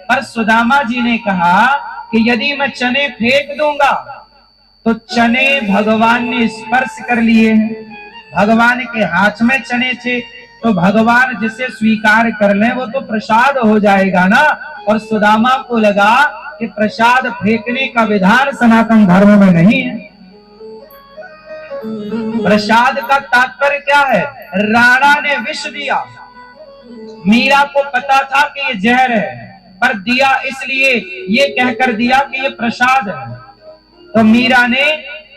पर सुदामा जी ने कहा कि यदि मैं चने फेंक दूंगा तो चने भगवान ने स्पर्श कर लिए हैं, भगवान के हाथ में चने थे, तो भगवान जिसे स्वीकार कर लें वो तो प्रसाद हो जाएगा ना। और सुदामा को लगा कि प्रसाद फेंकने का विधान सनातन धर्म में नहीं है। प्रसाद का तात्पर्य क्या है? राणा ने विष दिया, मीरा को पता था कि ये जहर है, पर दिया इसलिए ये कहकर दिया कि ये प्रसाद है, तो मीरा ने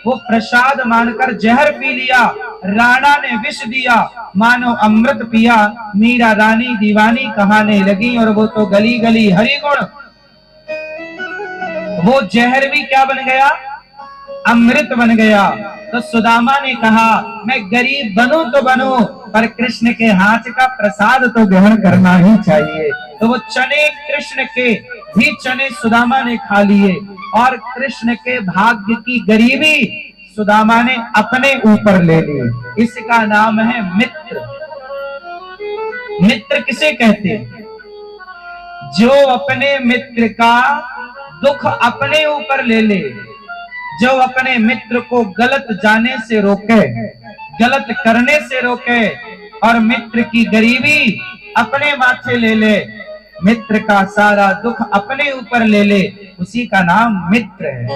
वो प्रसाद मानकर जहर पी लिया। राणा ने विष दिया, मानो अमृत पिया। मीरा रानी दीवानी कहाने लगी और वो तो गली गली हरि गुण। वो जहर भी क्या बन गया? अमृत बन गया। तो सुदामा ने कहा मैं गरीब बनूं तो बनूं, पर कृष्ण के हाथ का प्रसाद तो ग्रहण करना ही चाहिए। तो वो चने कृष्ण के भी चने सुदामा ने खा लिए और कृष्ण के भाग्य की गरीबी सुदामा ने अपने ऊपर ले ली। इसका नाम है मित्र। मित्र किसे कहते हैं? जो अपने मित्र का दुख अपने ऊपर ले ले, जो अपने मित्र को गलत जाने से रोके, गलत करने से रोके और मित्र की गरीबी अपने माथे ले ले, मित्र का सारा दुख अपने ऊपर ले ले, उसी का नाम मित्र है।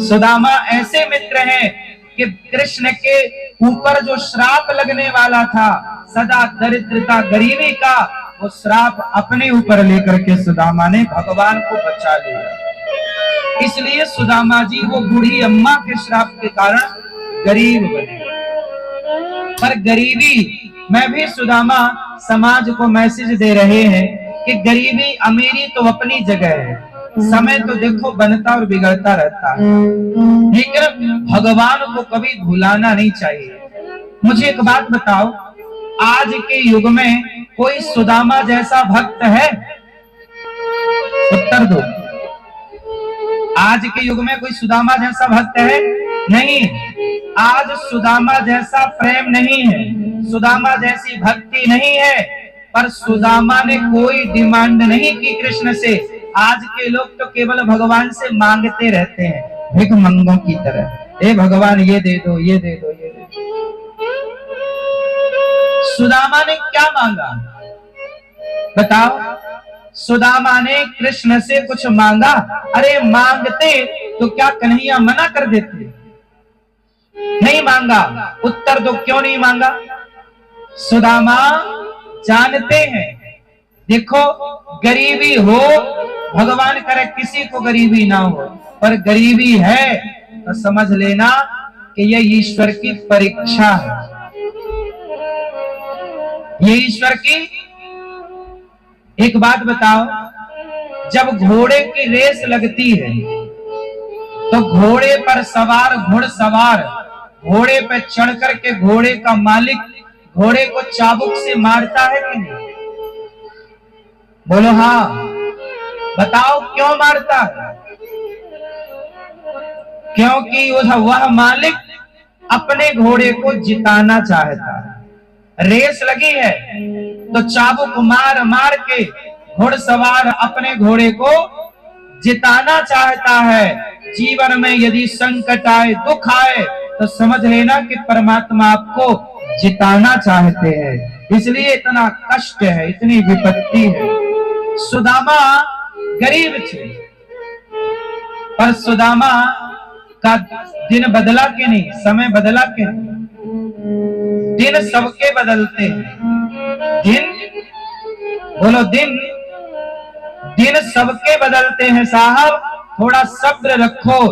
सुदामा ऐसे मित्र हैं कि कृष्ण के ऊपर जो श्राप लगने वाला था सदा दरिद्रता गरीबी का, वो श्राप अपने ऊपर लेकर के सुदामा ने भगवान को बचा लिया। इसलिए सुदामा जी वो बूढ़ी अम्मा के श्राप के कारण गरीब बने। पर गरीबी में भी सुदामा समाज को मैसेज दे रहे हैं कि गरीबी अमीरी तो अपनी जगह है, समय तो देखो बनता और बिगड़ता रहता है, लेकिन भगवान को कभी भुलाना नहीं चाहिए। मुझे एक बात बताओ, आज के युग में कोई सुदामा जैसा भक्त है? उत्तर दो। आज के युग में कोई सुदामा जैसा भक्त है? नहीं। आज सुदामा जैसा प्रेम नहीं है, सुदामा जैसी भक्ति नहीं है, पर सुदामा ने कोई डिमांड नहीं की कृष्ण से। आज के लोग तो केवल भगवान से मांगते रहते हैं, भिख मंगों की तरह, हे भगवान ये दे दो, ये दे दो, ये दे दो। सुदामा ने क्या मांगा बताओ? सुदामा ने कृष्ण से कुछ मांगा? अरे मांगते तो क्या कन्हैया मना कर देते? नहीं मांगा। उत्तर दो, क्यों नहीं मांगा? सुदामा जानते हैं, देखो गरीबी हो, भगवान करे किसी को गरीबी ना हो, पर गरीबी है तो समझ लेना कि यह ईश्वर की परीक्षा है। ये ईश्वर की। एक बात बताओ, जब घोड़े की रेस लगती है तो घोड़े पर सवार घुड़सवार घोड़े पे चढ़ करके घोड़े का मालिक घोड़े को चाबुक से मारता है कि नहीं? बोलो हाँ। बताओ क्यों मारता है? क्योंकि वह मालिक अपने घोड़े को जिताना चाहता है। रेस लगी है तो चाबुक मार मार के घुड़सवार अपने घोड़े को जिताना चाहता है। जीवन में यदि संकट आए, दुख आए, तो समझ लेना कि परमात्मा आपको जिताना चाहते हैं, इसलिए इतना कष्ट है, इतनी विपत्ति है। सुदामा गरीब थे, पर सुदामा का दिन बदला कि नहीं? समय बदला कि नहीं? दिन सबके बदलते हैं। दिन बोलो, दिन सबके बदलते हैं साहब, थोड़ा सब्र रखो।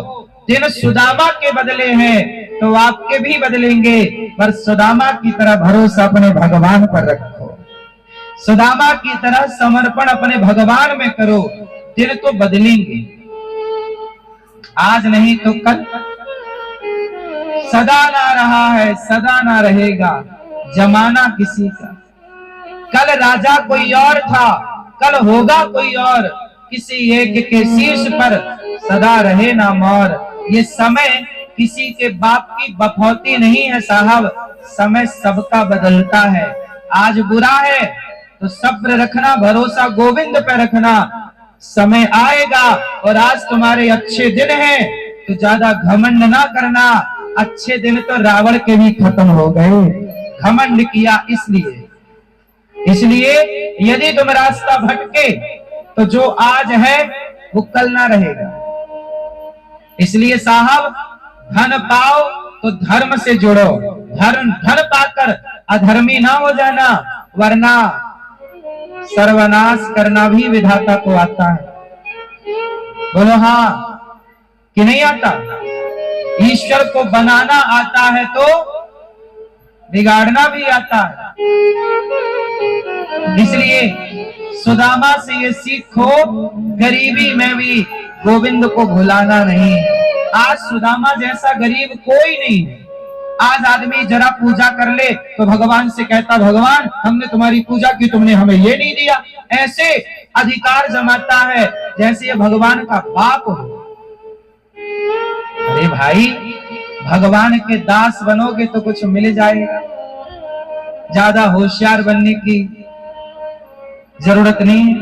दिन सुदामा के बदले हैं तो आपके भी बदलेंगे, पर सुदामा की तरह भरोसा अपने भगवान पर रखो, सुदामा की तरह समर्पण अपने भगवान में करो, दिन तो बदलेंगे, आज नहीं तो कल। सदा ना रहा है, सदा ना रहेगा जमाना किसी का। कल राजा कोई और था, कल होगा कोई और, किसी एक के शीश पर सदा रहे ना मोर। ये समय किसी के बाप की बपौती नहीं है साहब, समय सबका बदलता है। आज बुरा है तो सब्र रखना, भरोसा गोविंद पे रखना, समय आएगा और आज तुम्हारे अच्छे दिन हैं तो ज्यादा घमंड ना करना। अच्छे दिन तो रावण के भी खत्म हो गए, घमंड किया इसलिए यदि तुम रास्ता भटके तो जो आज है वो कल ना रहेगा। इसलिए साहब, धन पाओ तो धर्म से जुड़ो, धन पाकर अधर्मी ना हो जाना, वरना सर्वनाश करना भी विधाता को आता है। बोलो हाँ कि नहीं आता? ईश्वर को बनाना आता है तो बिगाड़ना भी आता है। इसलिए सुदामा से ये सीखो, गरीबी में भी गोविंद को भुलाना नहीं। आज सुदामा जैसा गरीब कोई नहीं है। आज आदमी जरा पूजा कर ले तो भगवान से कहता, भगवान हमने तुम्हारी पूजा की, तुमने हमें ये नहीं दिया। ऐसे अधिकार जमाता है जैसे ये भगवान का बाप हो। अरे भाई, भगवान के दास बनोगे तो कुछ मिल जाएगा, ज्यादा होशियार बनने की जरूरत नहीं।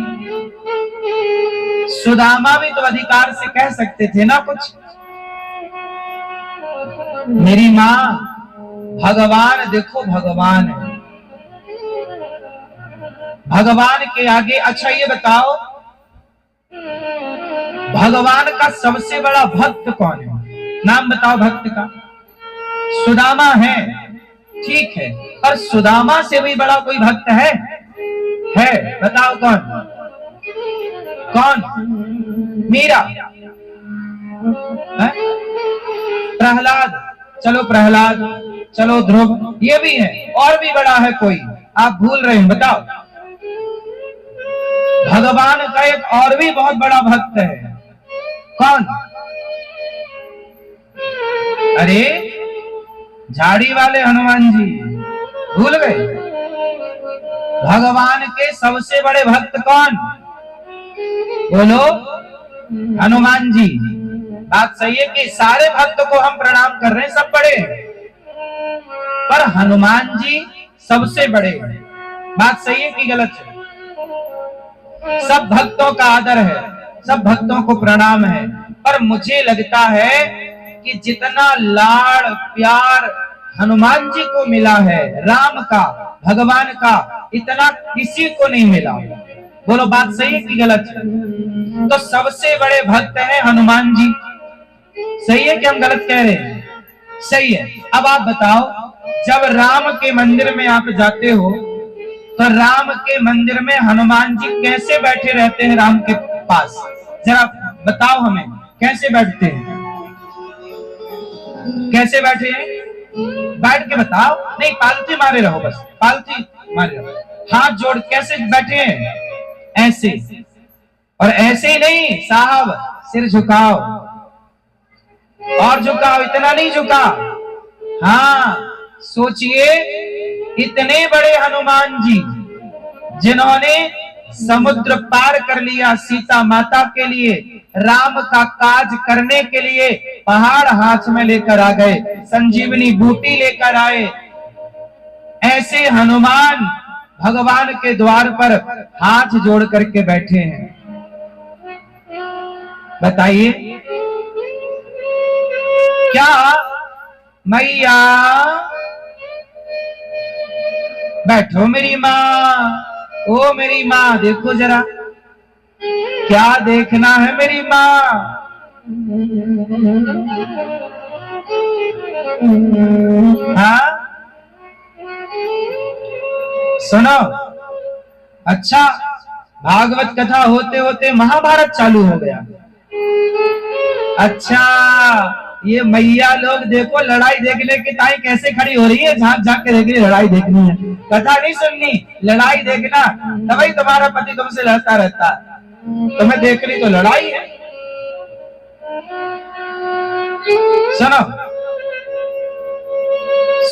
सुदामा भी तो अधिकार से कह सकते थे ना कुछ। मेरी माँ, भगवान देखो, भगवान है, भगवान के आगे। अच्छा ये बताओ, भगवान का सबसे बड़ा भक्त कौन है? नाम बताओ भक्त का। सुदामा है, ठीक है, पर सुदामा से भी बड़ा कोई भक्त है? बताओ कौन? मीरा, प्रहलाद, चलो प्रहलाद, चलो ध्रुव, ये भी है। और भी बड़ा है कोई? आप भूल रहे हैं, बताओ। भगवान का एक और भी बहुत बड़ा भक्त है, कौन? अरे झाड़ी वाले हनुमान जी, भूल गए? भगवान के सबसे बड़े भक्त कौन? बोलो, हनुमान जी। बात सही है कि सारे भक्त को हम प्रणाम कर रहे हैं, सब बड़े हैं, पर हनुमान जी सबसे बड़े हैं। बात सही है कि गलत है? सब भक्तों का आदर है, सब भक्तों को प्रणाम है, पर मुझे लगता है कि जितना लाड़ प्यार हनुमान जी को मिला है, राम का, भगवान का, इतना किसी को नहीं मिला। बोलो बात सही है कि गलत है? तो सबसे बड़े भक्त हैं हनुमान जी। सही है कि हम गलत कह रहे हैं? सही है। अब आप बताओ, जब राम के मंदिर में आप जाते हो तो राम के मंदिर में हनुमान जी कैसे बैठे रहते हैं राम के पास? जरा बताओ हमें, कैसे बैठते हैं? कैसे बैठे हैं? बैठ के बताओ। नहीं, पालथी मारे रहो, बस पालथी मारे रहो। हाथ जोड़ कैसे बैठे हैं? ऐसे। और ऐसे ही नहीं साहब, सिर झुकाओ और झुकाओ, इतना नहीं झुका। हाँ, सोचिए, इतने बड़े हनुमान जी जिन्होंने समुद्र पार कर लिया सीता माता के लिए, राम का काज करने के लिए पहाड़ हाथ में लेकर आ गए, संजीवनी बूटी लेकर आए। ऐसे हनुमान भगवान के द्वार पर हाथ जोड़ करके बैठे हैं। बताइए, क्या मैया बैठो मेरी माँ, ओ मेरी माँ, देखो जरा क्या देखना है मेरी माँ। हाँ सुनो, अच्छा भागवत कथा होते होते महाभारत चालू हो गया। अच्छा, ये मैया लोग देखो लड़ाई देखने की ताई कैसे खड़ी हो रही है, झांक झांक के देख रही, लड़ाई देखनी है, कथा नहीं सुननी, लड़ाई देखना। तभी तुम्हारा पति तुमसे लड़ता रहता है, तुम्हें देख रही तो लड़ाई है। सुनो,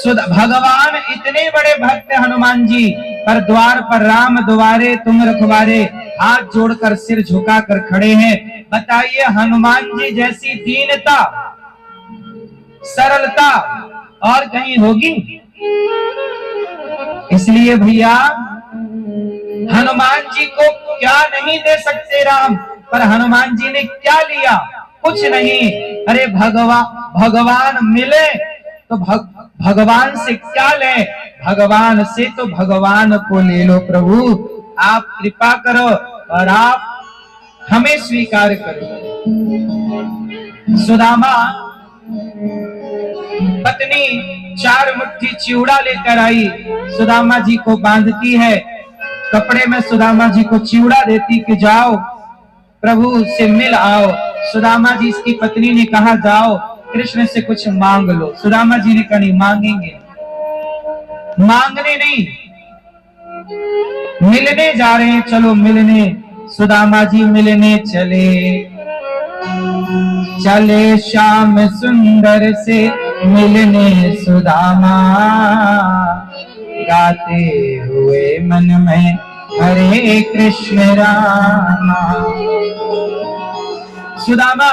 भगवान इतने बड़े भक्त हनुमान जी, पर द्वार पर राम द्वारे तुम रखवारे, हाथ जोड़कर सिर झुकाकर खड़े हैं। बताइए, हनुमान जी जैसी दीनता सरलता और कहीं होगी? इसलिए भैया, हनुमान जी को क्या नहीं दे सकते राम, पर हनुमान जी ने क्या लिया? कुछ नहीं। अरे भगवान मिले तो भगवान से क्या ले? भगवान से तो भगवान को ले लो प्रभु। आप कृपा करो और आप हमें स्वीकार करो। सुदामा पत्नी 4 मुट्ठी चिवड़ा लेकर आई, सुदामा जी को बांधती है, कपड़े में सुदामा जी को चिवड़ा देती कि जाओ प्रभु से मिल आओ। सुदामा जी इसकी पत्नी ने कहा जाओ कृष्ण से कुछ मांग लो। सुदामा जी ने कहा नहीं मांगेंगे, मांगने नहीं, मिलने जा रहे हैं, चलो मिलने। सुदामा जी मिलने चले, चले श्याम सुंदर से मिलने सुदामा, गाते हुए मन में हरे कृष्ण रामा। सुदामा